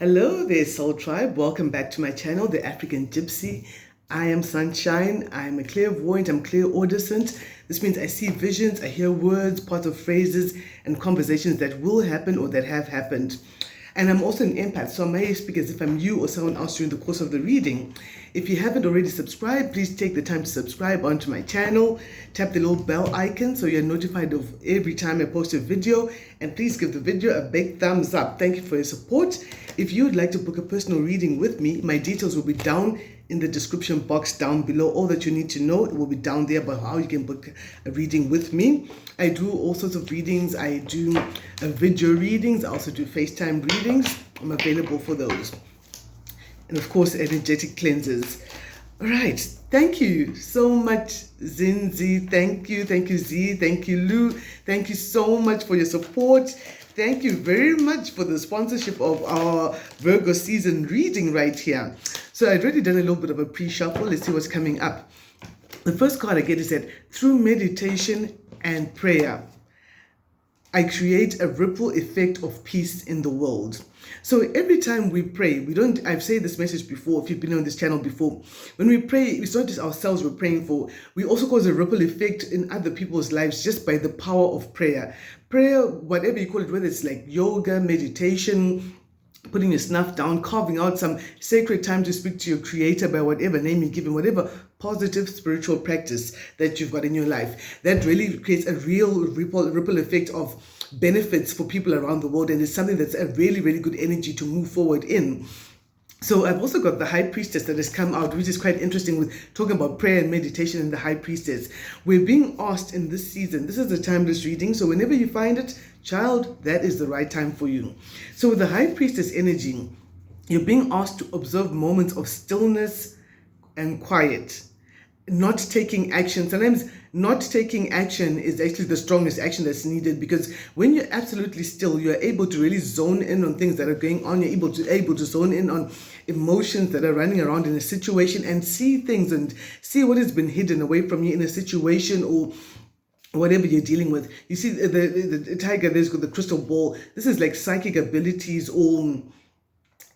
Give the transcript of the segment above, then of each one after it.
Hello there, Soul Tribe. Welcome back to my channel, The African Gypsy. I am Sunshine. I'm a clairvoyant. I'm clairaudient. This means I see visions, I hear words, parts of phrases, and conversations that will happen or that have happened. And I'm also an empath, so I may speak as if I'm you or someone else during the course of the reading. If you haven't already subscribed, please take the time to subscribe onto my channel. Tap the little bell icon so you're notified of every time I post a video. And please give the video a big thumbs up. Thank you for your support. If you would like to book a personal reading with me, my details will be down in the description box down below. All that you need to know, it will be down there about how you can book a reading with me. I do all sorts of readings. I do video readings. I also do FaceTime readings. I'm available for those. And of course, energetic cleanses. All right. Thank you so much, Zinzi. Thank you, Z. Thank you, Lou. Thank you so much for your support. Thank you very much for the sponsorship of our Virgo season reading right here. So I've already done a little bit of a pre-shuffle. Let's see what's coming up. The first card I get is that through meditation and prayer, I create a ripple effect of peace in the world. So every time we pray, I've said this message before, if you've been on this channel before, when we pray, it's not just ourselves we're praying for, we also cause a ripple effect in other people's lives just by the power of prayer. Prayer, whatever you call it, whether it's like yoga, meditation, putting your snuff down, carving out some sacred time to speak to your creator by whatever name you give him, whatever positive spiritual practice that you've got in your life. That really creates a real ripple effect of benefits for people around the world, and it's something that's a really, really good energy to move forward in. So I've also got the High Priestess that has come out, which is quite interesting with talking about prayer and meditation and the High Priestess. We're being asked in this season, this is a timeless reading, so whenever you find it, child, that is the right time for you. So with the High Priestess energy, you're being asked to observe moments of stillness and quiet, not taking action. Sometimes not taking action is actually the strongest action that's needed, because when you're absolutely still, you're able to really zone in on things that are going on. You're able to zone in on emotions that are running around in a situation and see things and see what has been hidden away from you in a situation or whatever you're dealing with. You see the tiger, there's got the crystal ball. This is like psychic abilities or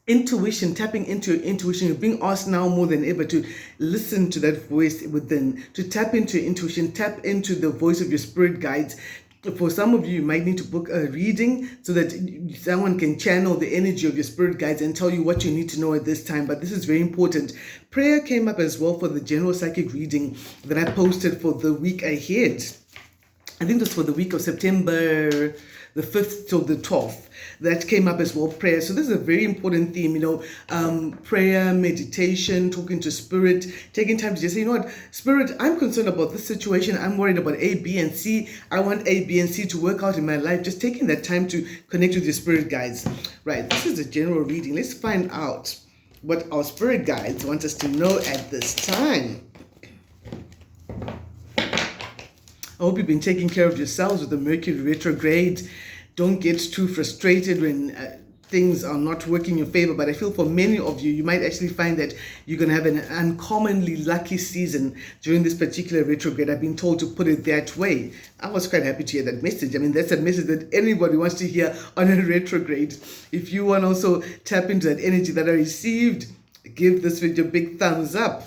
intuition, tapping into your intuition. You're being asked now more than ever to listen to that voice within, to tap into your intuition, tap into the voice of your spirit guides. For some of you, you might need to book a reading so that someone can channel the energy of your spirit guides and tell you what you need to know at this time. But this is very important. Prayer came up as well for the general psychic reading that I posted for the week ahead. I think that's for the week of September the 5th till the 12th. That came up as well, prayer. So this is a very important theme, prayer, meditation, talking to spirit, taking time to just say, you know what, spirit, I'm concerned about this situation. I'm worried about A, B, and C. I want A, B, and C to work out in my life. Just taking that time to connect with your spirit guides. Right, this is a general reading. Let's find out what our spirit guides want us to know at this time. I hope you've been taking care of yourselves with the Mercury retrograde. Don't get too frustrated when things are not working in your favor. But I feel for many of you, you might actually find that you're going to have an uncommonly lucky season during this particular retrograde. I've been told to put it that way. I was quite happy to hear that message. I mean, that's a message that anybody wants to hear on a retrograde. If you want to also tap into that energy that I received, give this video a big thumbs up.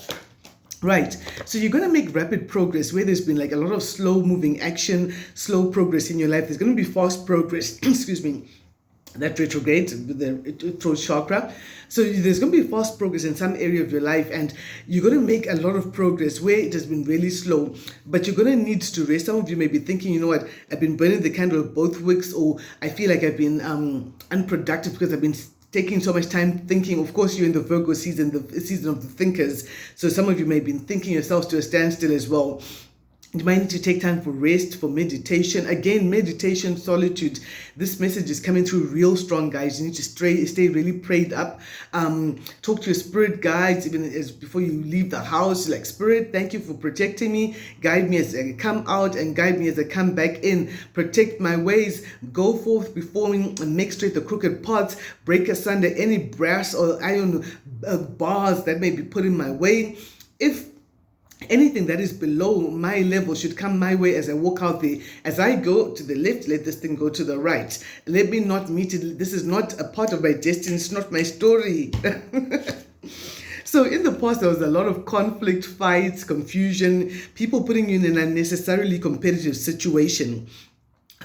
Right, so you're going to make rapid progress where there's been like a lot of slow moving action, slow progress in your life. There's going to be fast progress, excuse me, that retrograde with the throat chakra. So there's going to be fast progress in some area of your life, and you're going to make a lot of progress where it has been really slow, but you're going to need to rest. Some of you may be thinking, you know what, I've been burning the candle of both wicks, or I feel like I've been unproductive because I've been taking so much time thinking. Of course, you're in the Virgo season, the season of the thinkers. So some of you may have been thinking yourselves to a standstill as well. You might need to take time for rest, for meditation. Again, meditation, solitude. This message is coming through real strong, guys. You need to stay really prayed up. Talk to your spirit guides, even as before you leave the house. Like, spirit, thank you for protecting me. Guide me as I come out and guide me as I come back in. Protect my ways. Go forth before me and make straight the crooked paths. Break asunder any brass or iron bars that may be put in my way. If anything that is below my level should come my way as I walk out there. As I go to the left, let this thing go to the right. Let me not meet it. This is not a part of my destiny. It's not my story. So in the past, there was a lot of conflict, fights, confusion, people putting you in an unnecessarily competitive situation.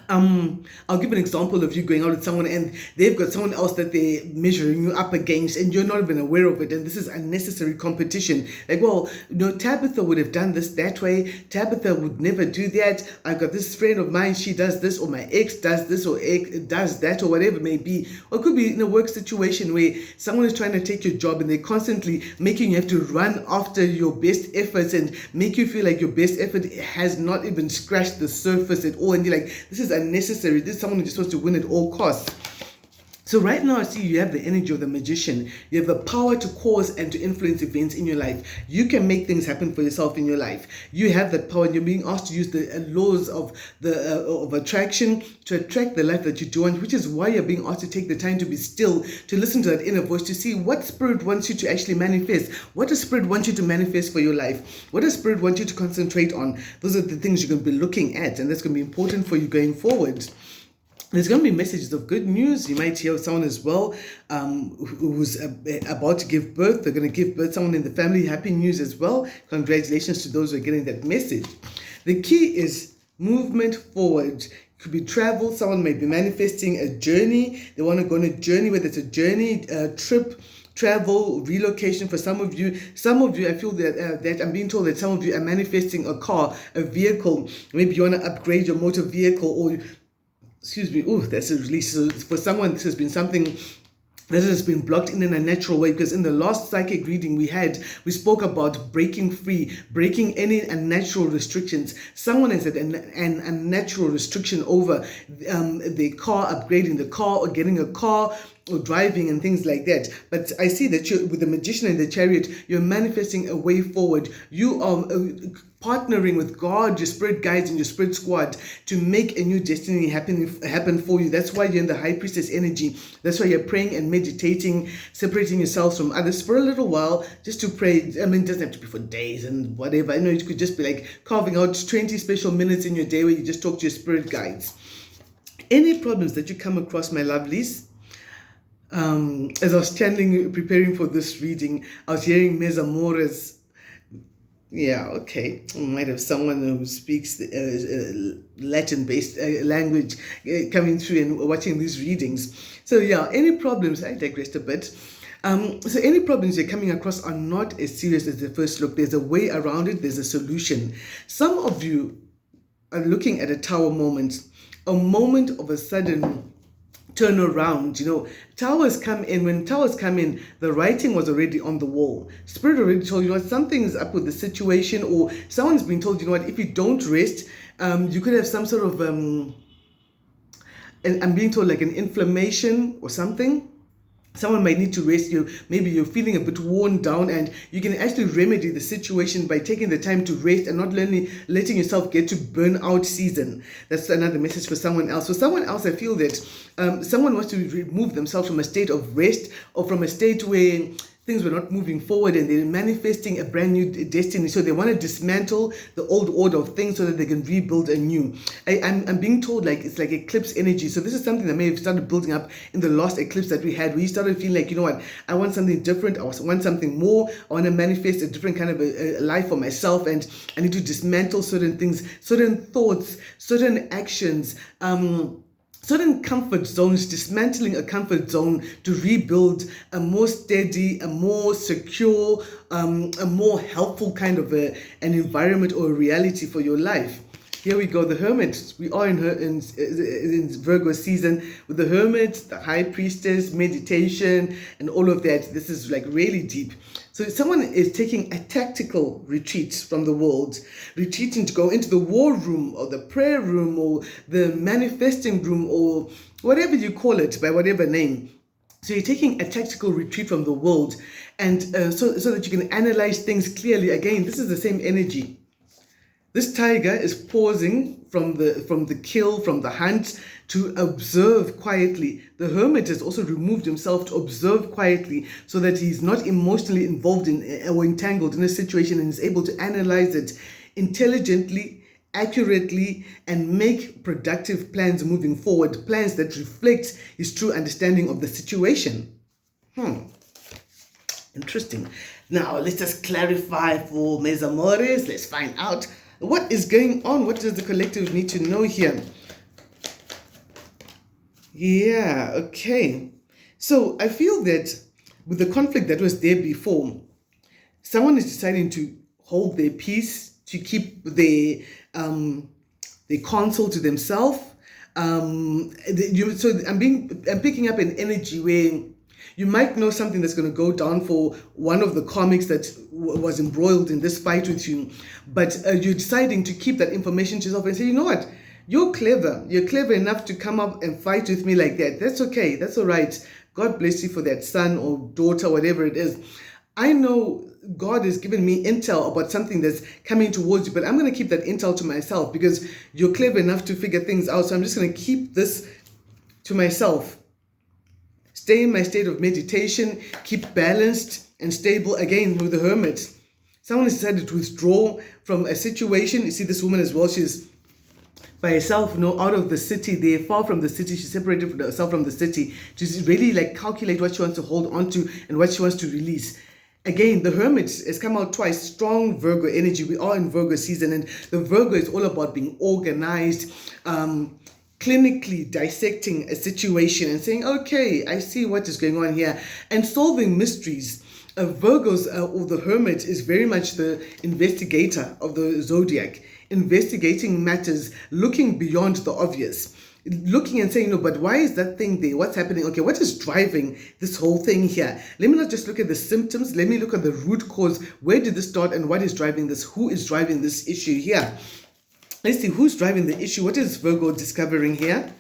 I'll give an example of you going out with someone and they've got someone else that they're measuring you up against and you're not even aware of it, and this is unnecessary competition. Like, well, Tabitha would have done this that way. Tabitha would never do that. I've got this friend of mine, she does this, or my ex does this, or ex does that, or whatever it may be. Or it could be in a work situation where someone is trying to take your job and they're constantly making you have to run after your best efforts and make you feel like your best effort has not even scratched the surface at all, and you're like, this is unnecessary. This is someone who's supposed to win at all costs. So right now, I see you have the energy of the magician. You have the power to cause and to influence events in your life. You can make things happen for yourself in your life. You have that power, and you're being asked to use the laws of the of attraction to attract the life that you do want, which is why you're being asked to take the time to be still, to listen to that inner voice, to see what spirit wants you to actually manifest. What does spirit want you to manifest for your life? What does spirit want you to concentrate on? Those are the things you're going to be looking at, and that's going to be important for you going forward. There's going to be messages of good news. You might hear someone as well who's about to give birth. They're going to give birth, someone in the family. Happy news as well. Congratulations to those who are getting that message. The key is movement forward. It could be travel. Someone may be manifesting a journey. They want to go on a journey, whether it's a journey, a trip, travel, relocation. For some of you, I feel that I'm being told that some of you are manifesting a car, a vehicle. Maybe you want to upgrade your motor vehicle, or excuse me, that's a release. So for someone, this has been something that has been blocked in an unnatural way, because in the last psychic reading we spoke about breaking free, breaking any unnatural restrictions. Someone has had an unnatural restriction over the car, upgrading the car, or getting a car, or driving and things like that. But I see that with the magician and the chariot, you're manifesting a way forward. You are partnering with God, your spirit guides, and your spirit squad to make a new destiny happen for you. That's why you're in the high priestess energy. That's why you're praying and meditating, separating yourselves from others for a little while, just to pray. I mean, it doesn't have to be for days and whatever. I know it could just be like carving out 20 special minutes in your day where you just talk to your spirit guides. Any problems that you come across, my lovelies, as I was preparing for this reading, I was hearing Mes Amores. Yeah, okay. I might have someone who speaks Latin-based language coming through and watching these readings. So yeah, any problems, I digressed a bit. So any problems you're coming across are not as serious as the first look. There's a way around it. There's a solution. Some of you are looking at a tower moment, a moment of a sudden turn around. Towers come in. When towers come in, the writing was already on the wall. Spirit already told you what something's up with the situation, or someone's been told, if you don't rest, you could have some sort of and I'm being told like an inflammation or something. Someone might need to rest you. Maybe you're feeling a bit worn down, and you can actually remedy the situation by taking the time to rest and not letting yourself get to burnout season. That's another message for someone else. For someone else, I feel that someone wants to remove themselves from a state of rest, or from a state where things were not moving forward and they're manifesting a brand new destiny. So they want to dismantle the old order of things so that they can rebuild anew. I'm being told like it's like eclipse energy. So this is something that may have started building up in the last eclipse that we had. We started feeling like, I want something different. I want something more. I want to manifest a different kind of a life for myself, and I need to dismantle certain things, certain thoughts, certain actions, certain comfort zones, dismantling a comfort zone to rebuild a more steady, a more secure, a more helpful kind of an environment or a reality for your life. Here we go, the Hermits. We are in Virgo season with the Hermits, the High Priestess, meditation, and all of that. This is like really deep. So someone is taking a tactical retreat from the world, retreating to go into the war room or the prayer room or the manifesting room or whatever you call it, by whatever name. So you're taking a tactical retreat from the world, and so that you can analyze things clearly. Again, this is the same energy. This tiger is pausing from the kill, from the hunt, to observe quietly. The hermit has also removed himself to observe quietly so that he's not emotionally involved in or entangled in a situation, and is able to analyze it intelligently, accurately, and make productive plans moving forward, plans that reflect his true understanding of the situation. Interesting. Now, let's just clarify for Mes Amores. Let's find out what is going on. What does the collective need to know here? Yeah, okay. So I feel that with the conflict that was there before, someone is deciding to hold their peace, to keep their counsel to themselves. So I'm picking up an energy where you might know something that's going to go down for one of the comics that was embroiled in this fight with you, but you're deciding to keep that information to yourself and say, you know what, you're clever. You're clever enough to come up and fight with me like that. That's okay. That's all right. God bless you for that son or daughter, whatever it is. I know God has given me intel about something that's coming towards you, but I'm going to keep that intel to myself because you're clever enough to figure things out. So I'm just going to keep this to myself. Stay in my state of meditation, keep balanced and stable. Again, with the hermit, someone has decided to withdraw from a situation. You see this woman as well, she's by herself, out of the city. They're far from the city. She's separated herself from the city. She's really like calculate what she wants to hold on to and what she wants to release. Again, the hermit has come out twice. Strong Virgo energy. We are in Virgo season, and the Virgo is all about being organized, clinically dissecting a situation and saying, okay, I see what is going on here, and solving mysteries. Virgo's or the hermit is very much the investigator of the zodiac, investigating matters, looking beyond the obvious, looking and saying, no, but why is that thing there? What's happening? Okay, what is driving this whole thing here? Let me not just look at the symptoms. Let me look at the root cause. Where did this start and what is driving this? Who is driving this issue here? Let's see who's driving the issue. What is Virgo discovering here?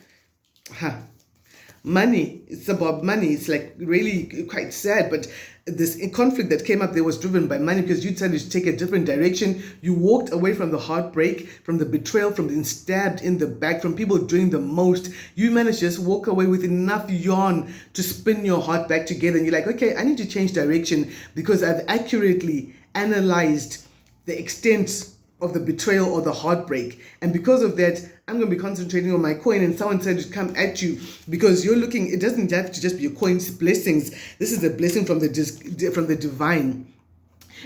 Money. It's about money. It's like really quite sad, but this conflict that came up there was driven by money because you decided to take a different direction. You walked away from the heartbreak, from the betrayal, from being stabbed in the back, from people doing the most. You managed to just walk away with enough yarn to spin your heart back together, and you're like, okay, I need to change direction because I've accurately analyzed the extent of the betrayal or the heartbreak, and because of that I'm going to be concentrating on my coin. And someone said to come at you because you're looking, it doesn't have to just be a coin's blessings. This is a blessing from the divine.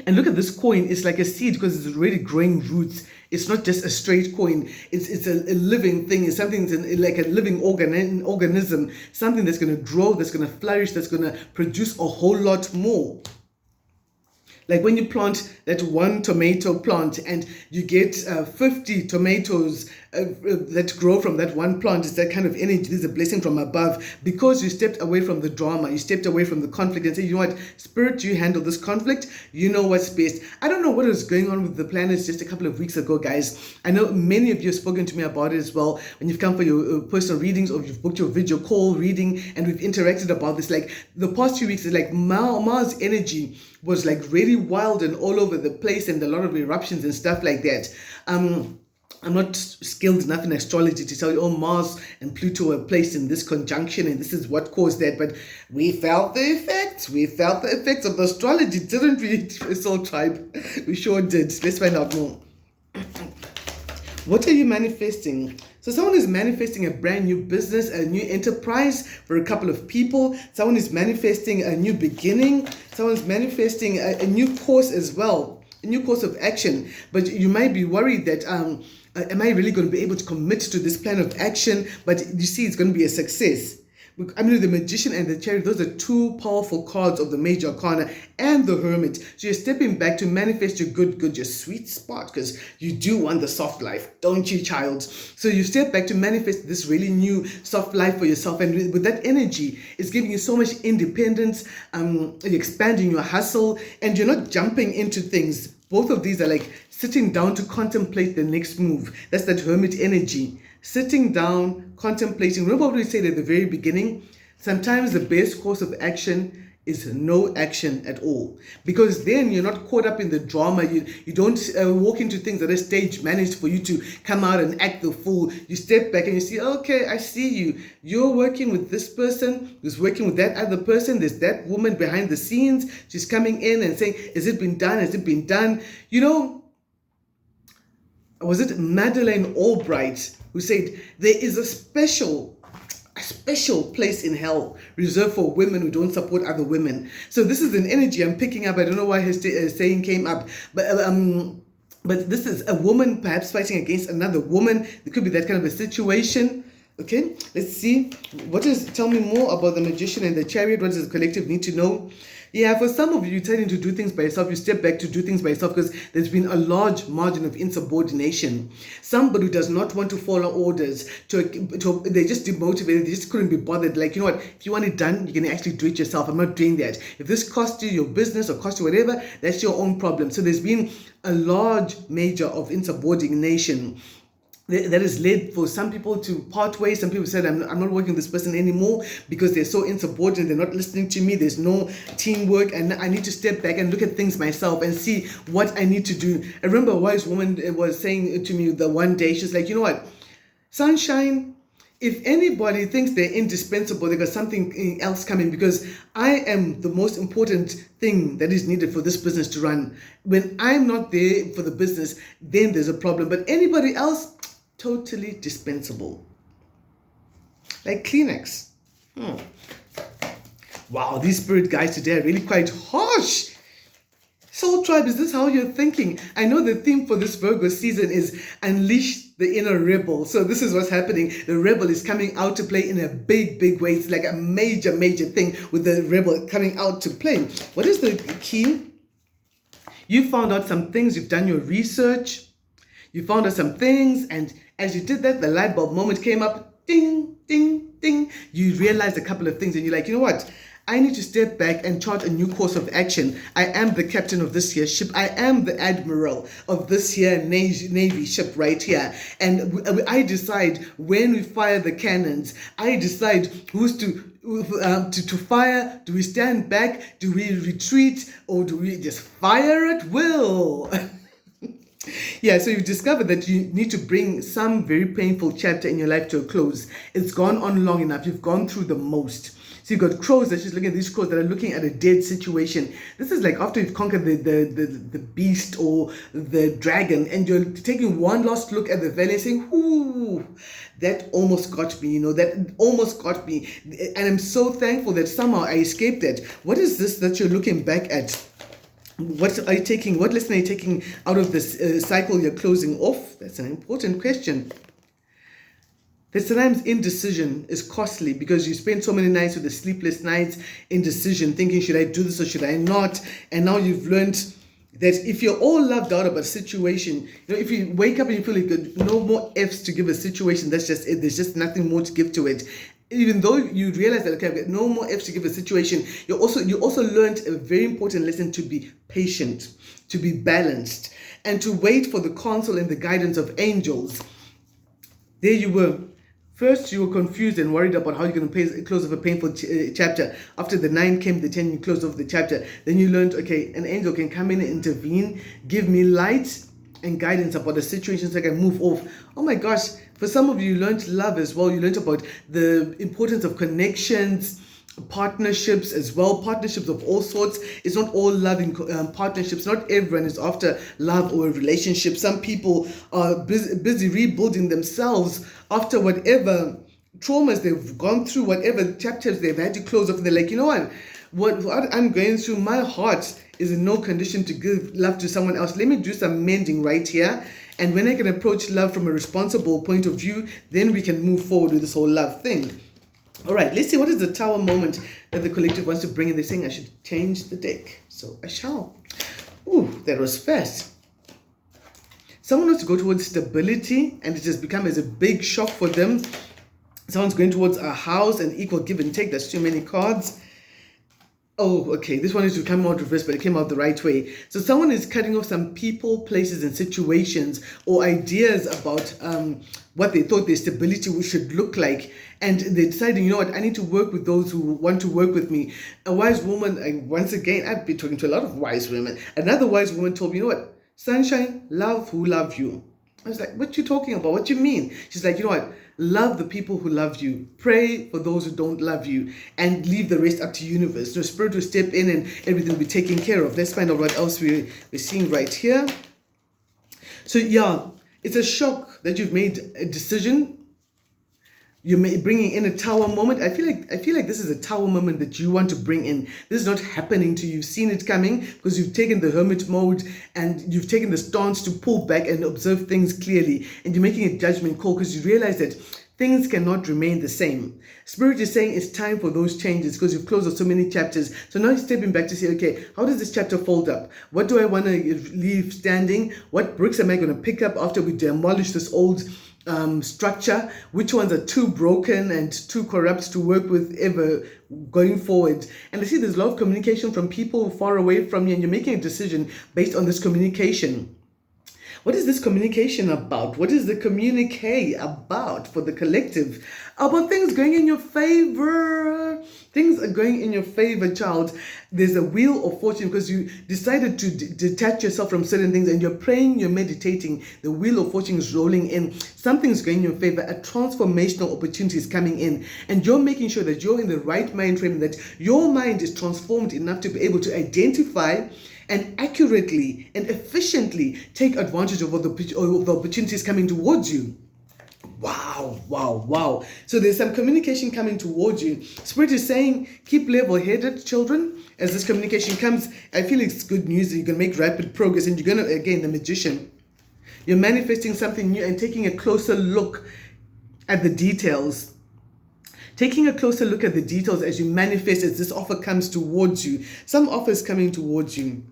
And look at this coin. It's like a seed because it's already growing roots. It's not just a straight coin. It's a living thing. It's something that's like a living organism, something that's going to grow, that's going to flourish, that's going to produce a whole lot more. Like when you plant that one tomato plant and you get 50 tomatoes that grow from that one plant, it's that kind of energy. This is a blessing from above because you stepped away from the drama, you stepped away from the conflict and said, you know what, Spirit, you handle this conflict, you know what's best. I don't know what was going on with the planets just a couple of weeks ago, guys. I know many of you have spoken to me about it as well when you've come for your personal readings or you've booked your video call reading and we've interacted about this. Like the past few weeks is like Mars energy was like really wild and all over the place and a lot of eruptions and stuff like that. I'm not skilled enough in astrology to tell you, oh, Mars and Pluto were placed in this conjunction and this is what caused that, but we felt the effects. We felt the effects of the astrology, didn't we, Soul Tribe? We sure did. Let's find out more. What are you manifesting? So someone is manifesting a brand new business, a new enterprise for a couple of people. Someone is manifesting a new beginning. Someone's manifesting a new course as well, a new course of action. But you might be worried that, am I really going to be able to commit to this plan of action? But you see, it's going to be a success. I mean, the Magician and the Chariot, those are two powerful cards of the Major Arcana and the Hermit. So you're stepping back to manifest your good, your sweet spot, because you do want the soft life, don't you, child? So you step back to manifest this really new soft life for yourself. And with that energy, it's giving you so much independence, you're expanding your hustle, and you're not jumping into things. Both of these are like sitting down to contemplate the next move. That's that Hermit energy. Sitting down, contemplating. Remember what we said at the very beginning? Sometimes the best course of action is no action at all, because then you're not caught up in the drama. You don't walk into things that are stage managed for you to come out and act the fool. You step back and you see, okay, I see you. You're working with this person who's working with that other person. There's that woman behind the scenes. She's coming in and saying, has it been done? Has it been done? You know, was it Madeleine Albright who said there is a special place in hell reserved for women who don't support other women? So this is an energy I'm picking up. I don't know why his saying came up, but this is a woman perhaps fighting against another woman. It could be that kind of a situation. Okay, let's see. Tell me more about the Magician and the Chariot. What does the collective need to know? Yeah, for some of you, tending to do things by yourself, you step back to do things by yourself because there's been a large margin of insubordination. Somebody who does not want to follow orders, they're just demotivated, they just couldn't be bothered. Like, you know what, if you want it done, you can actually do it yourself. I'm not doing that. If this costs you your business or costs you whatever, that's your own problem. So there's been a large major of insubordination that has led for some people to part ways. Some people said, I'm not working with this person anymore because they're so insubordinate, they're not listening to me, there's no teamwork, and I need to step back and look at things myself and see what I need to do. I remember a wise woman was saying to me the one day, she's like, you know what, Sunshine, if anybody thinks they're indispensable, they got something else coming, because I am the most important thing that is needed for this business to run. When I'm not there for the business, then there's a problem. But anybody else, totally dispensable. Like Kleenex. Wow, these spirit guides today are really quite harsh. Soul Tribe, is this how you're thinking? I know the theme for this Virgo season is unleash the inner rebel. So this is what's happening. The rebel is coming out to play in a big, big way. It's like a major, major thing with the rebel coming out to play. What is the key? You found out some things. You've done your research. You found out some things. And as you did that, the light bulb moment came up. Ding, ding, ding. You realized a couple of things. And you're like, you know what? I need to step back and chart a new course of action. I am the captain of this here ship. I am the admiral of this here Navy ship right here. And I decide when we fire the cannons. I decide who's to fire. Do we stand back? Do we retreat? Or do we just fire at will? Yeah, so you've discovered that you need to bring some very painful chapter in your life to a close. It's gone on long enough. You've gone through the most. So you've got crows that she's looking at, these crows that are looking at a dead situation. This is like after you've conquered the beast or the dragon, and you're taking one last look at the valley and saying, ooh, that almost got me, that almost got me. And I'm so thankful that somehow I escaped it. What is this that you're looking back at? What are you taking? What lesson are you taking out of this cycle you're closing off? That's an important question. That sometimes indecision is costly because you spend so many nights with the sleepless nights, indecision, thinking, should I do this or should I not? And now you've learned that if you're all loved out about a situation, if you wake up and you feel like no more F's to give a situation, that's just it. There's just nothing more to give to it. Even though you realize that, okay, I've got no more F's to give a situation, you also learned a very important lesson: to be patient, to be balanced, and to wait for the counsel and the guidance of angels. There you were. First, you were confused and worried about how you're going to close off a painful chapter. After the 9 came, the 10, you closed off the chapter. Then you learned, okay, an angel can come in and intervene, give me light and guidance about the situation so I can move off. Oh my gosh, for some of you learned love as well. You learned about the importance of connections, partnerships as well, partnerships of all sorts. It's not all loving partnerships. Not everyone is after love or a relationship. Some people are busy rebuilding themselves after whatever traumas they've gone through, whatever chapters they've had to close off. And they're like, you know what I'm going through, my heart is in no condition to give love to someone else. Let me do some mending right here. And when I can approach love from a responsible point of view, then we can move forward with this whole love thing. All right, let's see what is the Tower moment that the collective wants to bring in. They're saying I should change the deck. So I shall. Ooh, that was fast. Someone wants to go towards stability, and it has become as a big shock for them. Someone's going towards a house and equal give and take. That's too many cards. Oh, okay. This one is to come out reverse, but it came out the right way. So someone is cutting off some people, places, and situations or ideas about what they thought their stability should look like. And they're deciding, you know what, I need to work with those who want to work with me. A wise woman, and once again, I've been talking to a lot of wise women. Another wise woman told me, you know what, sunshine, love who love you. I was like, what you talking about? What you mean? She's like, you know what? Love the people who love you. Pray for those who don't love you. And leave the rest up to the universe. The spirit will step in and everything will be taken care of. Let's find out what else we're seeing right here. So yeah, it's a shock that you've made a decision. You're bringing in a tower moment. I feel like this is a tower moment that you want to bring in. This is not happening to you. You've seen it coming because you've taken the hermit mode and you've taken the stance to pull back and observe things clearly. And you're making a judgment call because you realize that things cannot remain the same. Spirit is saying it's time for those changes because you've closed out so many chapters. So now you're stepping back to say, okay, how does this chapter fold up? What do I want to leave standing? What bricks am I going to pick up after we demolish this old structure? Which ones are too broken and too corrupt to work with ever going forward? And I see there's a lot of communication from people far away from you, and you're making a decision based on this communication. What is this communication about? What is the communique about for the collective? About things going in your favor. Things are going in your favor, child. There's a wheel of fortune because you decided to detach yourself from certain things and you're praying, you're meditating. The wheel of fortune is rolling in. Something's going in your favor. A transformational opportunity is coming in. And you're making sure that you're in the right mind frame, that your mind is transformed enough to be able to identify and accurately and efficiently take advantage of the opportunities coming towards you. Wow, wow, wow. So there's some communication coming towards you. Spirit is saying, keep level-headed, children. As this communication comes, I feel it's good news that you're going to make rapid progress and you're going to, again, the magician. You're manifesting something new and taking a closer look at the details. Taking a closer look at the details as you manifest, as this offer comes towards you. Some offer is coming towards you.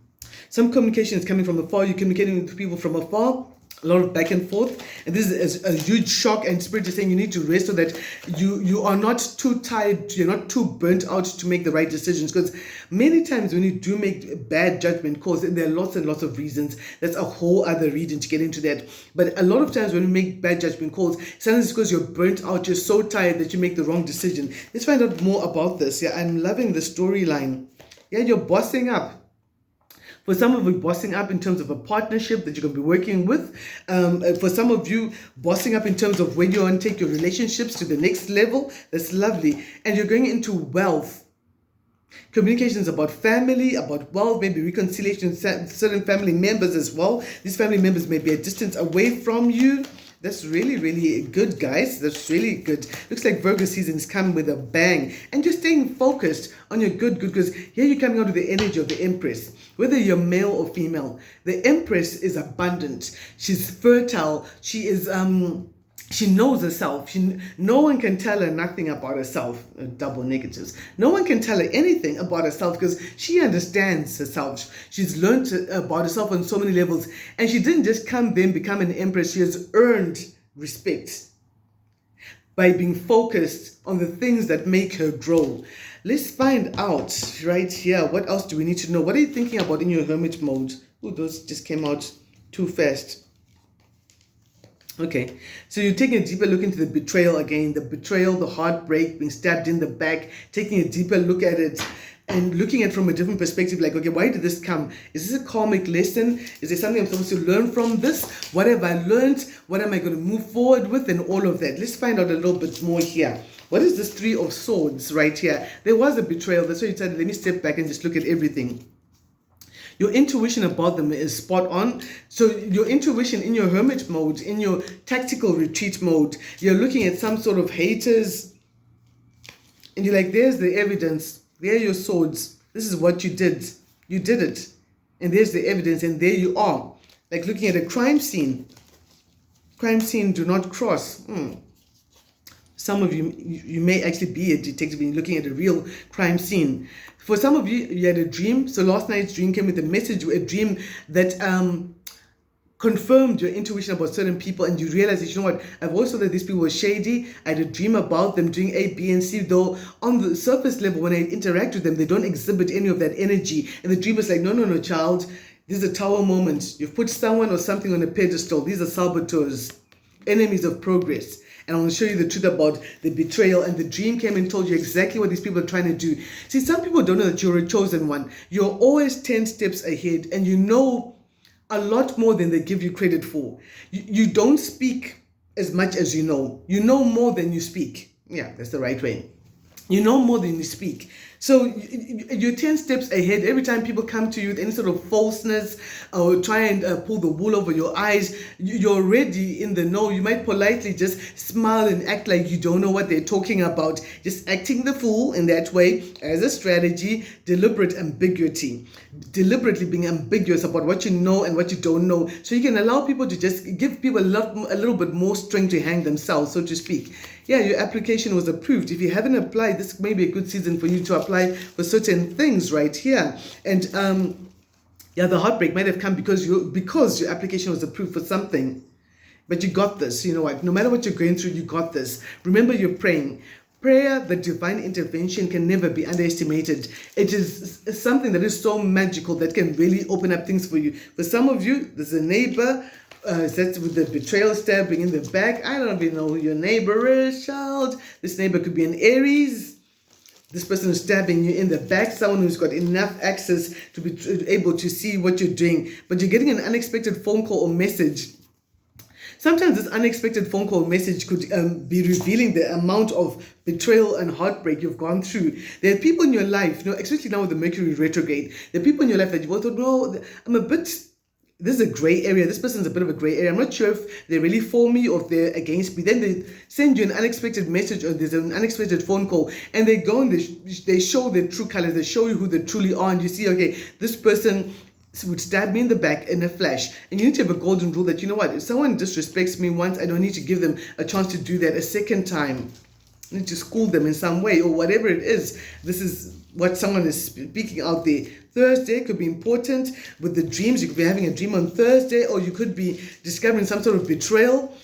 Some communication is coming from afar. You're communicating with people from afar. A lot of back and forth. And this is a huge shock. And Spirit is saying you need to rest so that you are not too tired. You're not too burnt out to make the right decisions. Because many times when you do make bad judgment calls, there are lots and lots of reasons. That's a whole other reason to get into that. But a lot of times when you make bad judgment calls, sometimes it's because you're burnt out. You're so tired that you make the wrong decision. Let's find out more about this. Yeah, I'm loving the storyline. Yeah, you're bossing up. For some of you, bossing up in terms of a partnership that you're going to be working with. For some of you, bossing up in terms of when you want to take your relationships to the next level. That's lovely. And you're going into wealth. Communications about family, about wealth, maybe reconciliation with certain family members as well. These family members may be a distance away from you. That's really, really good, guys. That's really good. Looks like Virgo season is coming with a bang. And you're staying focused on your good, because here you're coming out with the energy of the Empress. Whether you're male or female, the Empress is abundant. She's fertile. She is, she knows herself. No one can tell her nothing about herself. Double negatives. No one can tell her anything about herself because she understands herself. She's learned about herself on so many levels. And she didn't just come then become an Empress. She has earned respect by being focused on the things that make her grow. Let's find out right here. What else do we need to know? What are you thinking about in your hermit mode? Oh, those just came out too fast. Okay, so you're taking a deeper look into the betrayal again, the betrayal, the heartbreak, being stabbed in the back, taking a deeper look at it and looking at it from a different perspective, like, okay, why did this come? Is this a karmic lesson? Is there something I'm supposed to learn from this? What have I learned? What am I going to move forward with? And all of that. Let's find out a little bit more here. What is this Three of Swords right here? There was a betrayal. That's why you said, let me step back and just look at everything. Your intuition about them is spot on. So your intuition in your hermit mode, in your tactical retreat mode, you're looking at some sort of haters and you're like, there's the evidence. There are your swords. This is what you did. You did it. And there's the evidence and there you are. Like looking at a crime scene. Crime scene, do not cross. Some of you may actually be a detective and looking at a real crime scene. For some of you, you had a dream. So last night's dream came with a message, a dream that confirmed your intuition about certain people, and you realize that, you know what, I've always thought that these people were shady. I had a dream about them doing A, B, and C, though on the surface level, when I interact with them, they don't exhibit any of that energy. And the dream is like, no, no, no, child, this is a tower moment. You've put someone or something on a pedestal. These are saboteurs, enemies of progress. And I want to show you the truth about the betrayal. And the dream came and told you exactly what these people are trying to do. See, some people don't know that you're a chosen one. You're always 10 steps ahead, and you know a lot more than they give you credit for. You don't speak as much as you know. You know more than you speak. Yeah, that's the right way. You know more than you speak. So you're 10 steps ahead. Every time people come to you with any sort of falseness or try and pull the wool over your eyes, you're already in the know. You might politely just smile and act like you don't know what they're talking about. Just acting the fool in that way as a strategy. Deliberate ambiguity. Deliberately being ambiguous about what you know and what you don't know. So you can allow people to just give people a little bit more string to hang themselves, so to speak. Yeah, your application was approved. If you haven't applied, this may be a good season for you to apply for certain things right here. And yeah, the heartbreak might have come because your application was approved for something. But you got this. You know what? No matter what you're going through, you got this. Remember, you're praying. Prayer, the divine intervention, can never be underestimated. It is something that is so magical that can really open up things for you. For some of you, there's a neighbor that's with the betrayal stabbing in the back. I don't even know who your neighbor is, child. This neighbor could be an Aries. This person is stabbing you in the back. Someone who's got enough access to be able to see what you're doing. But you're getting an unexpected phone call or message. Sometimes this unexpected phone call message could be revealing the amount of betrayal and heartbreak you've gone through. There are people in your life, especially now with the Mercury retrograde, there are people in your life that you both thought, no, I'm a bit, this is a gray area. This person's a bit of a gray area. I'm not sure if they're really for me or if they're against me. Then they send you an unexpected message or there's an unexpected phone call, and they go and they show their true colors. They show you who they truly are, and you see, okay, this person would stab me in the back in a flash. And you need to have a golden rule that, you know what, if someone disrespects me once, I don't need to give them a chance to do that a second time. I need to school them in some way or whatever it is. This is what someone is speaking out there. Thursday could be important with the dreams. You could be having a dream on Thursday, or you could be discovering some sort of betrayal,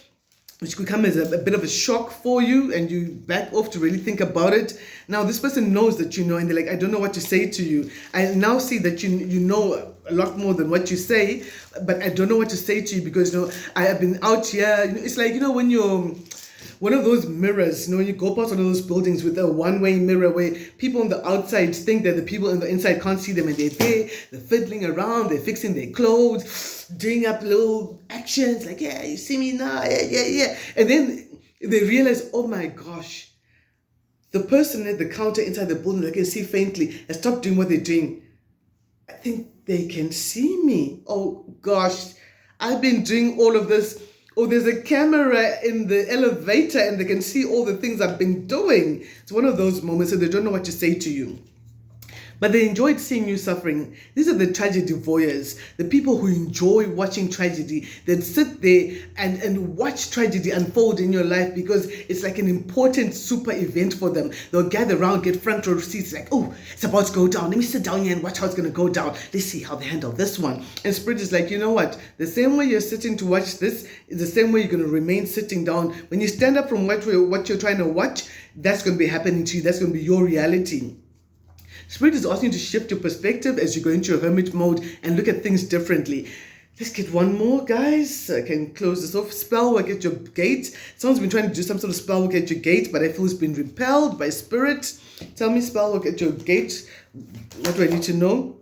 which could come as a bit of a shock for you, and you back off to really think about it. Now, this person knows that you know, and they're like, I don't know what to say to you. I now see that you know a lot more than what you say, but I don't know what to say to you because, I have been out here. It's like, when you're one of those mirrors, when you go past one of those buildings with a one-way mirror where people on the outside think that the people on the inside can't see them, and they're there, they're fiddling around, they're fixing their clothes, doing up little actions like, yeah, you see me now, yeah. And then they realize, oh my gosh, the person at the counter inside the building, I can see faintly, has stopped doing what they're doing. I think they can see me. Oh gosh, I've been doing all of this. Oh, there's a camera in the elevator and they can see all the things I've been doing. It's one of those moments, so they don't know what to say to you. But they enjoyed seeing you suffering. These are the tragedy voyeurs, the people who enjoy watching tragedy. They sit there and watch tragedy unfold in your life because it's like an important super event for them. They'll gather around, get front row seats, like, oh, it's about to go down. Let me sit down here and watch how it's going to go down. Let's see how they handle this one. And Spirit is like, you know what? The same way you're sitting to watch this is the same way you're going to remain sitting down. When you stand up from what you're trying to watch, that's going to be happening to you. That's going to be your reality. Spirit is asking you to shift your perspective as you go into your hermit mode and look at things differently. Let's get one more, guys. I can close this off. Spell work at your gate. Someone's been trying to do some sort of spell work at your gate, but I feel it's been repelled by Spirit. Tell me, spell work at your gate. What do I need to know?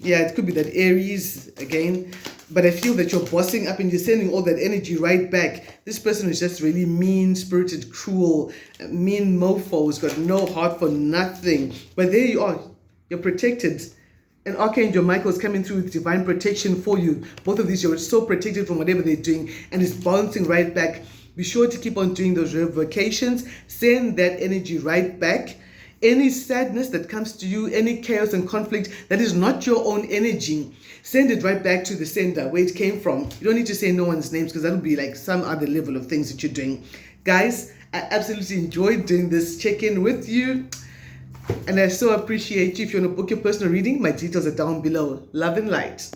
Yeah, it could be that Aries again. But I feel that you're bossing up and you're sending all that energy right back. This person is just really mean-spirited, cruel, mean mofo, who's got no heart for nothing. But there you are. You're protected. And Archangel Michael is coming through with divine protection for you. Both of these, you're so protected from whatever they're doing. And it's bouncing right back. Be sure to keep on doing those revocations. Send that energy right back. Any sadness that comes to you, any chaos and conflict that is not your own energy, send it right back to the sender where it came from. You don't need to say no one's names because that'll be like some other level of things that you're doing. Guys, I absolutely enjoyed doing this check-in with you. And I so appreciate you. If you want to book your personal reading, my details are down below. Love and light.